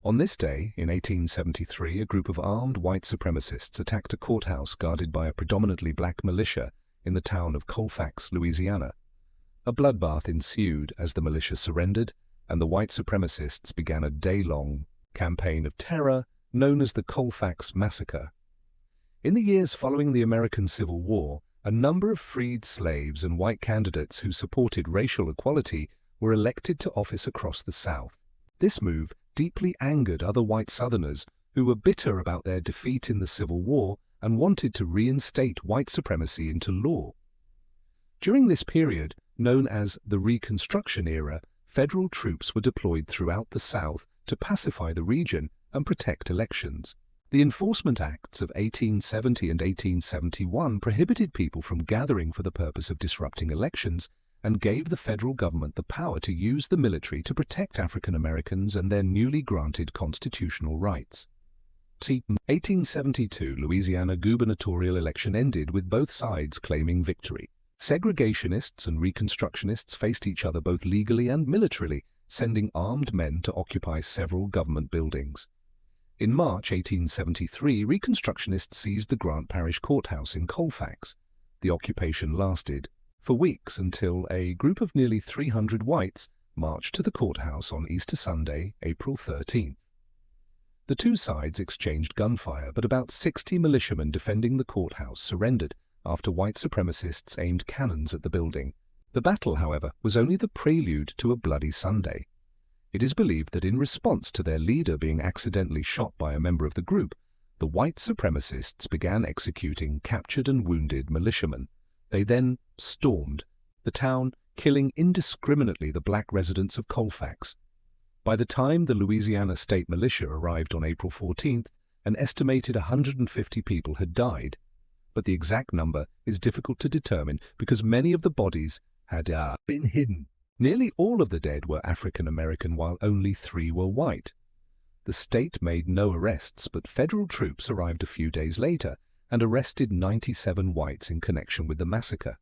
On this day, in 1873, a group of armed white supremacists attacked a courthouse guarded by a predominantly black militia in the town of Colfax, Louisiana. A bloodbath ensued as the militia surrendered, and the white supremacists began a day-long campaign of terror known as the Colfax Massacre. In the years following the American Civil War, a number of freed slaves and white candidates who supported racial equality were elected to office across the South. This move deeply angered other white Southerners who were bitter about their defeat in the Civil War and wanted to reinstate white supremacy into law. During this period, known as the Reconstruction Era, federal troops were deployed throughout the South to pacify the region and protect elections. The Enforcement Acts of 1870 and 1871 prohibited people from gathering for the purpose of disrupting elections and gave the federal government the power to use the military to protect African Americans and their newly granted constitutional rights. 1872 Louisiana gubernatorial election ended with both sides claiming victory. Segregationists and Reconstructionists faced each other both legally and militarily, sending armed men to occupy several government buildings. In March 1873, Reconstructionists seized the Grant Parish Courthouse in Colfax. The occupation lasted for weeks until a group of nearly 300 whites marched to the courthouse on Easter Sunday, April 13th. The two sides exchanged gunfire, but about 60 militiamen defending the courthouse surrendered after white supremacists aimed cannons at the building. The battle, however, was only the prelude to a bloody Sunday. It is believed that in response to their leader being accidentally shot by a member of the group, the white supremacists began executing captured and wounded militiamen. They then stormed the town, killing indiscriminately the black residents of Colfax. By the time the Louisiana State Militia arrived on April 14th, an estimated 150 people had died. But the exact number is difficult to determine because many of the bodies had been hidden. Nearly all of the dead were African American, while only 3 were white. The state made no arrests, but federal troops arrived a few days later and arrested 97 whites in connection with the massacre.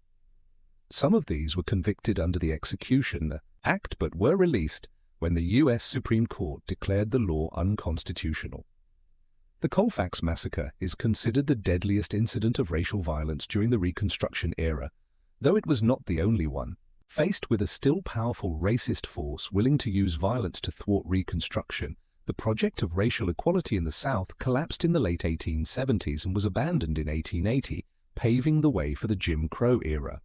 Some of these were convicted under the Execution Act but were released when the U.S. Supreme Court declared the law unconstitutional. The Colfax Massacre is considered the deadliest incident of racial violence during the Reconstruction era, though it was not the only one. Faced with a still powerful racist force willing to use violence to thwart Reconstruction, the project of racial equality in the South collapsed in the late 1870s and was abandoned in 1880, paving the way for the Jim Crow era.